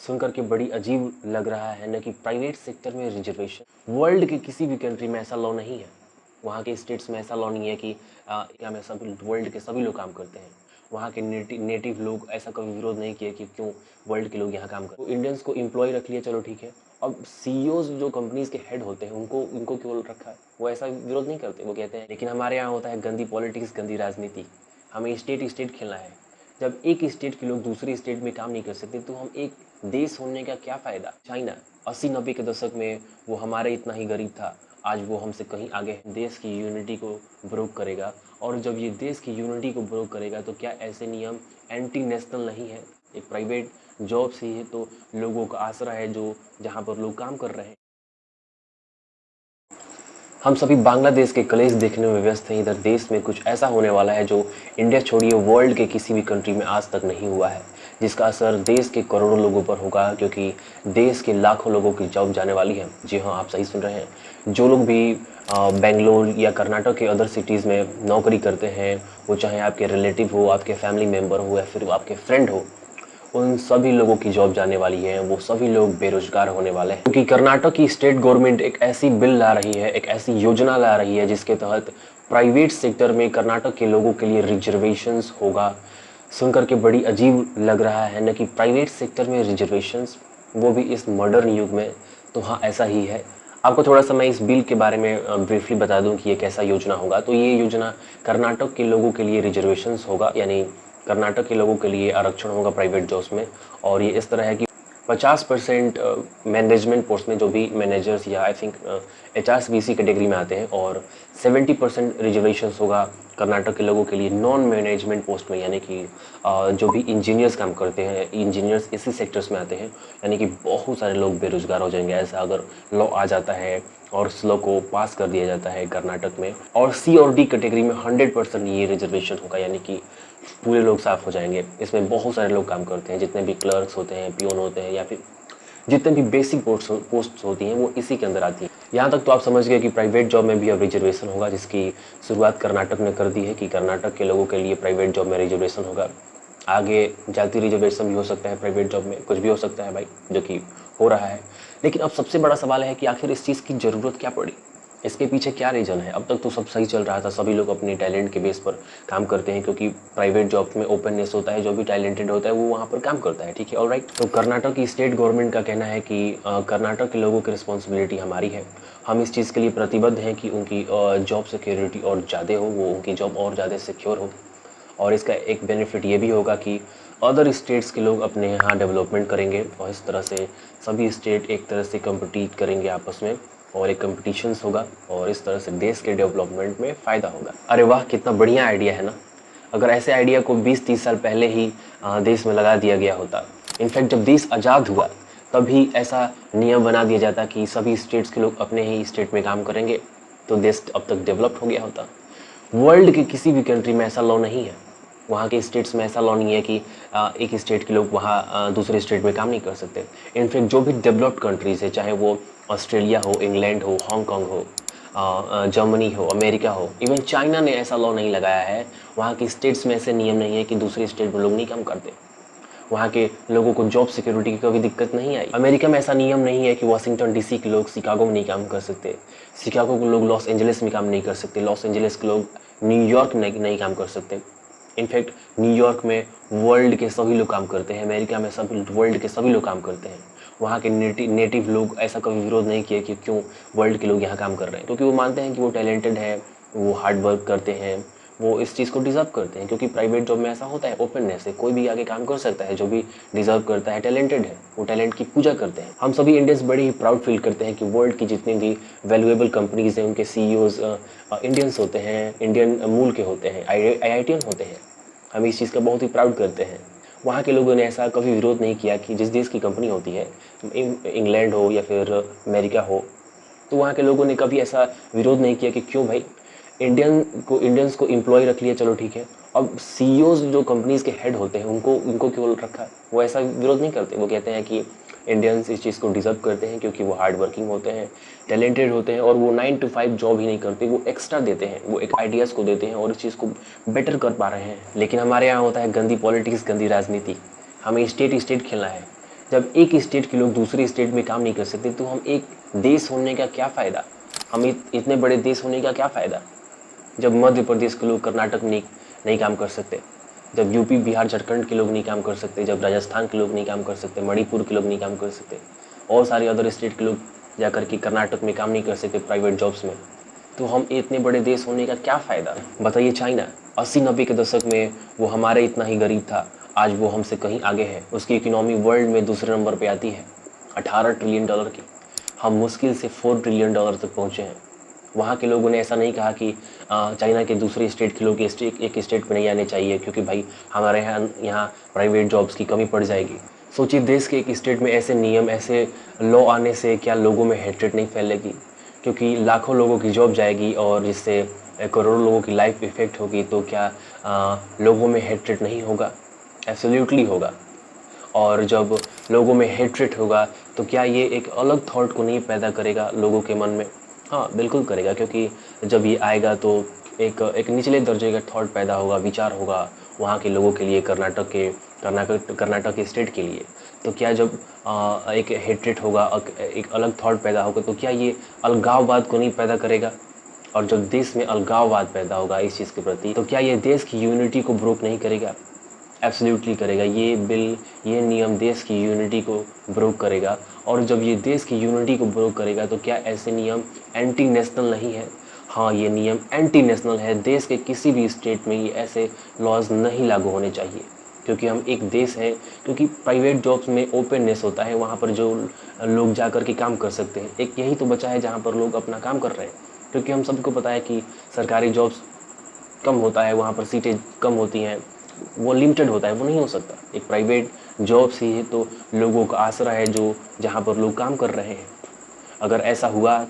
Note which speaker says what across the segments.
Speaker 1: सुनकर के बड़ी अजीब लग रहा है ना कि प्राइवेट सेक्टर में रिजर्वेशन वर्ल्ड के किसी भी कंट्री में ऐसा लॉ नहीं है। वहाँ के स्टेट्स में ऐसा लॉ नहीं है कि इंडिया में सभी वर्ल्ड के सभी लोग काम करते हैं। वहाँ के नेटिव लोग ऐसा कभी विरोध नहीं किए कि क्यों वर्ल्ड के लोग यहाँ काम करते हैं। तो इंडियंस को एम्प्लॉय रख लिया, चलो ठीक है। अब सीईओज जो कंपनीज के हेड होते हैं उनको क्यों रखा है, वो ऐसा विरोध नहीं करते। वो कहते हैं लेकिन हमारे यहाँ होता है गंदी पॉलिटिक्स, गंदी राजनीति, हमें स्टेट खेलना है। जब एक स्टेट के लोग दूसरी स्टेट में काम नहीं कर सकते तो हम एक देश होने का क्या फ़ायदा। चाइना 80-90 के दशक में वो हमारे इतना ही गरीब था, आज वो हमसे कहीं आगे है। देश की यूनिटी को ब्रोक करेगा, और जब ये देश की यूनिटी को ब्रोक करेगा तो क्या ऐसे नियम एंटी नेशनल नहीं है? एक प्राइवेट जॉब से ही तो लोगों का आसरा है जो जहाँ पर लोग काम कर रहे हैं। हम सभी बांग्लादेश के कलेश देखने में व्यस्त हैं। इधर देश में कुछ ऐसा होने वाला है जो इंडिया छोड़िए वर्ल्ड के किसी भी कंट्री में आज तक नहीं हुआ है, जिसका असर देश के करोड़ों लोगों पर होगा, क्योंकि देश के लाखों लोगों की जॉब जाने वाली है। जी हाँ, आप सही सुन रहे हैं। जो लोग भी बेंगलोर या कर्नाटक के अदर सिटीज़ में नौकरी करते हैं, वो चाहे आपके रिलेटिव हो, आपके फैमिली मेम्बर हो या फिर आपके फ्रेंड हो, उन सभी लोगों की जॉब जाने वाली है। वो सभी लोग बेरोजगार होने वाले हैं, क्योंकि कर्नाटक की स्टेट गवर्नमेंट एक ऐसी बिल ला रही है, एक ऐसी योजना ला रही है जिसके तहत प्राइवेट सेक्टर में कर्नाटक के लोगों के लिए रिजर्वेशंस होगा। सुनकर के बड़ी अजीब लग रहा है ना कि प्राइवेट सेक्टर में रिजर्वेशंस, वो भी इस मॉडर्न युग में। तो हाँ, ऐसा ही है। आपको थोड़ा सा मैं इस बिल के बारे में ब्रीफली बता दूं कि ये कैसा योजना होगा। तो ये योजना कर्नाटक के लोगों के लिए रिजर्वेशंस होगा, यानी कर्नाटक के लोगों के लिए आरक्षण होगा प्राइवेट जॉब्स में। और ये इस तरह है कि 50% मैनेजमेंट पोस्ट में जो भी मैनेजर्स या आई थिंक HRBC कैटेगरी में आते हैं, और 70% रिजर्वेशंस होगा कर्नाटक के लोगों के लिए नॉन मैनेजमेंट पोस्ट में, यानी कि जो भी इंजीनियर्स काम करते हैं, इंजीनियर्स इसी सेक्टर्स में आते हैं। यानी कि बहुत सारे लोग बेरोजगार हो जाएंगे ऐसा अगर लॉ आ जाता है और इस लॉ को पास कर दिया जाता है कर्नाटक में। और C और D कैटेगरी में 100% ये रिजर्वेशन होगा, यानी कि पूरे लोग साफ हो जाएंगे। इसमें बहुत सारे लोग काम करते हैं, जितने भी क्लर्क्स होते हैं, पियोन होते हैं, या फिर जितने भी बेसिक पोस्ट होती हैं वो इसी के अंदर आती हैं। यहाँ तक तो आप समझ गए कि प्राइवेट जॉब में भी अब रिजर्वेशन होगा, जिसकी शुरुआत कर्नाटक ने कर दी है कि कर्नाटक के लोगों के लिए प्राइवेट जॉब में रिजर्वेशन होगा। आगे जाति रिजर्वेशन भी हो सकता है, प्राइवेट जॉब में कुछ भी हो सकता है भाई, जो कि हो रहा है। लेकिन अब सबसे बड़ा सवाल है कि आखिर इस चीज़ की ज़रूरत क्या पड़ी, इसके पीछे क्या रीज़न है। अब तक तो सब सही चल रहा था, सभी लोग अपने टैलेंट के बेस पर काम करते हैं, क्योंकि प्राइवेट जॉब में ओपननेस होता है, जो भी टैलेंटेड होता है वो वहाँ पर काम करता है, ठीक है, ऑलराइट। तो कर्नाटक की स्टेट गवर्नमेंट का कहना है कि कर्नाटक के लोगों की रिस्पॉन्सिबिलिटी हमारी है। हम इस चीज़ के लिए प्रतिबद्ध हैं कि उनकी जॉब सिक्योरिटी और ज़्यादा हो, वो उनकी जॉब और ज़्यादा सिक्योर हो। और इसका एक बेनिफिट ये भी होगा कि अदर स्टेट्स के लोग अपने यहाँ डेवलपमेंट करेंगे, और इस तरह से सभी स्टेट एक तरह से कम्पीट करेंगे आपस में, और एक कंपटीशंस होगा, और इस तरह से देश के डेवलपमेंट में फ़ायदा होगा। अरे वाह, कितना बढ़िया आइडिया है ना। अगर ऐसे आइडिया को 20-30 साल पहले ही देश में लगा दिया गया होता, इनफैक्ट जब देश आज़ाद हुआ तभी ऐसा नियम बना दिया जाता कि सभी स्टेट्स के लोग अपने ही स्टेट में काम करेंगे, तो देश अब तक डेवलप्ड हो गया होता। वर्ल्ड के किसी भी कंट्री में ऐसा लॉ नहीं है। वहाँ के स्टेट्स में ऐसा लॉ नहीं है कि एक स्टेट के लोग वहाँ दूसरे स्टेट में काम नहीं कर सकते। इनफैक्ट जो भी डेवलप्ड कंट्रीज़ है, चाहे वो ऑस्ट्रेलिया हो, इंग्लैंड हो, हांगकांग हो, जर्मनी हो, अमेरिका हो, इवन चाइना ने ऐसा लॉ नहीं लगाया है। वहाँ की स्टेट्स में ऐसे नियम नहीं है कि दूसरे स्टेट में लोग नहीं काम करते। वहाँ के लोगों को जॉब सिक्योरिटी की कभी दिक्कत नहीं आई। अमेरिका में ऐसा नियम नहीं है कि वाशिंगटन DC के लोग शिकागो में नहीं काम कर सकते, शिकागो के लोग लॉस एंजलिस में काम नहीं कर सकते, लॉस एंजलिस के लोग न्यूयॉर्क में नहीं काम कर सकते। इनफैक्ट न्यूयॉर्क में वर्ल्ड के सभी लोग काम करते हैं, अमेरिका में सभी वर्ल्ड के सभी लोग काम करते हैं। वहाँ के नेटिव लोग ऐसा कभी विरोध नहीं किए कि क्यों वर्ल्ड के लोग यहाँ काम कर रहे हैं, क्योंकि वो मानते हैं कि वो टैलेंटेड है, वो हार्ड वर्क करते हैं, वो इस चीज़ को डिज़र्व करते हैं। क्योंकि प्राइवेट जॉब में ऐसा होता है, ओपननेस है, कोई भी आगे काम कर सकता है, जो भी डिज़र्व करता है, टैलेंटेड है, वो टैलेंट की पूजा करते हैं। हम सभी इंडियंस बड़े ही प्राउड फील करते हैं कि वर्ल्ड की जितनी भी वैल्यूएबल कंपनीज हैं उनके CEOs इंडियंस होते हैं, इंडियन मूल के होते हैं, IITian होते हैं। हम इस चीज़ का बहुत ही प्राउड करते हैं। वहाँ के लोगों ने ऐसा कभी विरोध नहीं किया कि जिस देश की कंपनी होती है, इंग्लैंड हो या फिर अमेरिका हो, तो वहाँ के लोगों ने कभी ऐसा विरोध नहीं किया कि क्यों भाई इंडियंस को एम्प्लॉय रख लिया, चलो ठीक है। अब CEOs जो कंपनीज के हेड होते हैं उनको क्यों रखा है, वो ऐसा विरोध नहीं करते। वो कहते हैं कि इंडियंस इस चीज़ को डिजर्व करते हैं, क्योंकि वो हार्ड वर्किंग होते हैं, टैलेंटेड होते हैं, और वो 9 to 5 जॉब ही नहीं करते, वो एक्स्ट्रा देते हैं, वो एक आइडियाज़ को देते हैं और इस चीज़ को बेटर कर पा रहे हैं। लेकिन हमारे यहाँ होता है गंदी पॉलिटिक्स, गंदी राजनीति, हमें स्टेट खेलना है। जब एक स्टेट के लोग दूसरे स्टेट में काम नहीं कर सकते तो हम एक देश होने का क्या फ़ायदा, हम इतने बड़े देश होने का क्या फ़ायदा। जब मध्य प्रदेश के लोग कर्नाटक में नहीं काम कर सकते, जब यूपी बिहार झारखंड के लोग नहीं काम कर सकते, जब राजस्थान के लोग नहीं काम कर सकते, मणिपुर के लोग नहीं काम कर सकते, और सारे अदर स्टेट के लोग जाकर के कर्नाटक में काम नहीं कर सकते प्राइवेट जॉब्स में, तो हम इतने बड़े देश होने का क्या फ़ायदा। बताइए, चाइना 80-90 के दशक में वो हमारे इतना ही गरीब था, आज वो हमसे कहीं आगे है, उसकी इकोनॉमी वर्ल्ड में दूसरे नंबर पे आती है, $18 ट्रिलियन की। हम मुश्किल से $4 ट्रिलियन तक पहुँचे हैं। वहाँ के लोगों ने ऐसा नहीं कहा कि चाइना के दूसरे स्टेट के लोग एक स्टेट में नहीं आने चाहिए क्योंकि भाई हमारे यहाँ प्राइवेट जॉब्स की कमी पड़ जाएगी। सोचिए, देश के एक स्टेट में ऐसे नियम, ऐसे लॉ आने से क्या लोगों में हेट्रेड नहीं फैलेगी, क्योंकि लाखों लोगों की जॉब जाएगी और जिससे करोड़ों लोगों की लाइफ इफेक्ट होगी, तो क्या लोगों में हेट्रेड नहीं होगा? एब्सोल्युटली होगा। और जब लोगों में हेट्रेड होगा तो क्या ये एक अलग थॉट को नहीं पैदा करेगा लोगों के मन में? हाँ, बिल्कुल करेगा, क्योंकि जब ये आएगा तो एक निचले दर्जे का थॉट पैदा होगा, विचार होगा वहाँ के लोगों के लिए, कर्नाटक के स्टेट के लिए। तो क्या जब एक हेट्रेड होगा, एक अलग थॉट पैदा होगा, तो क्या ये अलगाववाद को नहीं पैदा करेगा? और जब देश में अलगाववाद पैदा होगा इस चीज़ के प्रति, तो क्या ये देश की यूनिटी को ब्रोक नहीं करेगा? एब्सोल्युटली करेगा। ये नियम देश की यूनिटी को ब्रोक करेगा। और जब ये देश की यूनिटी को ब्रोक करेगा तो क्या ऐसे नियम एंटी नेशनल नहीं है? हाँ, ये नियम एंटी नेशनल है। देश के किसी भी स्टेट में ये ऐसे लॉज नहीं लागू होने चाहिए, क्योंकि हम एक देश हैं। क्योंकि प्राइवेट जॉब्स में ओपननेस होता है, वहाँ पर जो लोग जा कर के काम कर सकते हैं। एक यही तो बचा है जहाँ पर लोग अपना काम कर रहे हैं, क्योंकि हम सबको पता है कि सरकारी जॉब्स कम होता है, वहाँ पर सीटें कम होती हैं, वो लिमिटेड होता है, वो नहीं हो सकता। एक प्राइवेट जॉब्स ही है तो लोगों का आसरा है जो जहाँ पर लोग काम कर रहे हैं। अगर ऐसा हुआ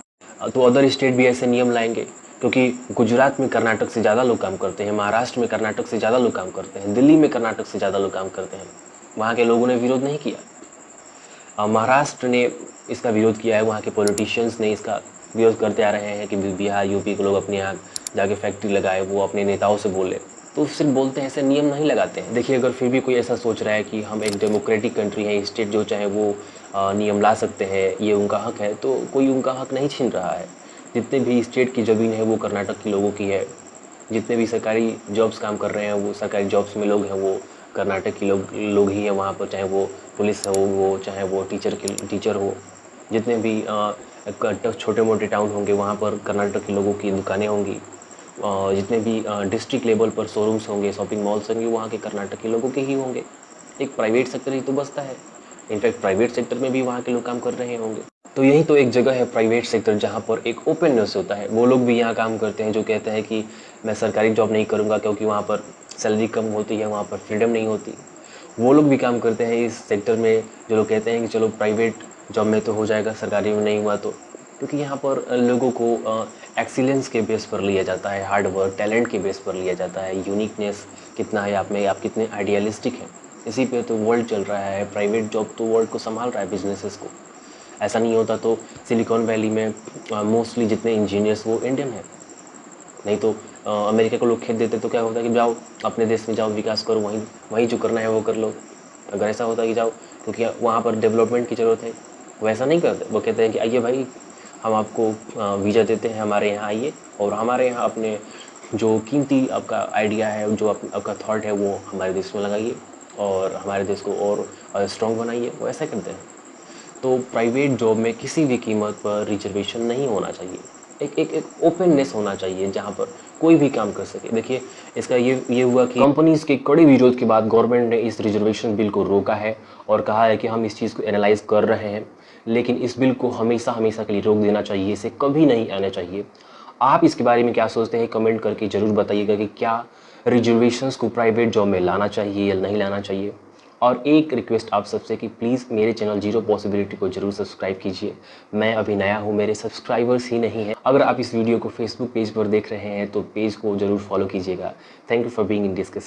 Speaker 1: तो अदर स्टेट भी ऐसे नियम लाएंगे, क्योंकि गुजरात में कर्नाटक से ज़्यादा लोग काम करते हैं, महाराष्ट्र में कर्नाटक से ज़्यादा लोग काम करते हैं, दिल्ली में कर्नाटक से ज़्यादा लोग काम करते हैं। वहाँ के लोगों ने विरोध नहीं किया। महाराष्ट्र ने इसका विरोध किया है, वहाँ के पॉलिटिशियंस ने इसका विरोध करते आ रहे हैं कि बिहार यूपी के लोग अपने यहाँ जाके फैक्ट्री लगाए, वो अपने नेताओं से बोले। तो सिर्फ बोलते हैं, ऐसे नियम नहीं लगाते हैं। देखिए, अगर फिर भी कोई ऐसा सोच रहा है कि हम एक डेमोक्रेटिक कंट्री हैं, स्टेट जो चाहे वो नियम ला सकते हैं, ये उनका हक है, तो कोई उनका हक नहीं छीन रहा है। जितने भी स्टेट की ज़मीन है वो कर्नाटक के लोगों की है। जितने भी सरकारी जॉब्स काम कर रहे हैं, वो सरकारी जॉब्स में लोग हैं वो कर्नाटक के लोग ही हैं वहाँ पर, चाहे वो पुलिस हो, वो चाहे वो टीचर हो। जितने भी छोटे मोटे टाउन होंगे वहाँ पर कर्नाटक के लोगों की दुकानें होंगी। जितने भी डिस्ट्रिक्ट लेवल पर शोरूम्स होंगे, शॉपिंग मॉल्स होंगे, वहाँ के कर्नाटक के लोगों के ही होंगे। एक प्राइवेट सेक्टर ही तो बचता है। इनफैक्ट प्राइवेट सेक्टर में भी वहाँ के लोग काम कर रहे होंगे। तो यही तो एक जगह है प्राइवेट सेक्टर, जहाँ पर एक ओपननेस होता है। वो लोग भी यहाँ काम करते हैं जो कहते हैं कि मैं सरकारी जॉब नहीं करूँगा क्योंकि वहाँ पर सैलरी कम होती है, वहाँ पर फ्रीडम नहीं होती। वो लोग भी काम करते हैं इस सेक्टर में जो लोग कहते हैं कि चलो प्राइवेट जॉब में तो हो जाएगा, सरकारी में नहीं हुआ तो। क्योंकि यहाँ पर लोगों को एक्सीलेंस के बेस पर लिया जाता है, हार्ड वर्क, टैलेंट के बेस पर लिया जाता है, यूनिकनेस कितना है आप में, आप कितने आइडियलिस्टिक हैं, इसी पे तो वर्ल्ड चल रहा है। प्राइवेट जॉब तो वर्ल्ड को संभाल रहा है, बिजनेसेस को। ऐसा नहीं होता तो सिलिकॉन वैली में मोस्टली जितने इंजीनियर्स वो इंडियन हैं। नहीं तो अमेरिका को लोग खेत देते तो क्या होता है कि जाओ अपने देश में जाओ, विकास करो, वहीं जो करना है वो कर लो। अगर ऐसा होता कि जाओ क्योंकि वहाँ पर डेवलपमेंट की ज़रूरत है, वो ऐसा नहीं करते। वो कहते हैं कि आइए भाई, हम आपको वीज़ा देते हैं, हमारे यहाँ आइए और हमारे यहाँ अपने जो कीमती आपका आइडिया है, जो आपका थॉट है, वो हमारे देश में लगाइए और हमारे देश को और स्ट्रॉन्ग बनाइए। वो ऐसा करते हैं। तो प्राइवेट जॉब में किसी भी कीमत पर रिजर्वेशन नहीं होना चाहिए। एक ओपननेस होना चाहिए जहाँ पर कोई भी काम कर सके। देखिए, इसका ये हुआ कि कंपनीज़ के कड़े विरोध के बाद गवर्नमेंट ने इस रिजर्वेशन बिल को रोका है और कहा है कि हम इस चीज़ को एनालाइज कर रहे हैं, लेकिन इस बिल को हमेशा हमेशा के लिए रोक देना चाहिए, इसे कभी नहीं आना चाहिए। आप इसके बारे में क्या सोचते हैं, कमेंट करके ज़रूर बताइएगा कि क्या रिजर्वेशंस को प्राइवेट जॉब में लाना चाहिए या नहीं लाना चाहिए। और एक रिक्वेस्ट आप सबसे कि प्लीज़ मेरे चैनल जीरो पॉसिबिलिटी को जरूर सब्सक्राइब कीजिए। मैं अभी नया हूँ, मेरे सब्सक्राइबर्स ही नहीं हैं। अगर आप इस वीडियो को फेसबुक पेज पर देख रहे हैं तो पेज को जरूर फॉलो कीजिएगा। Thank you for being in discussion.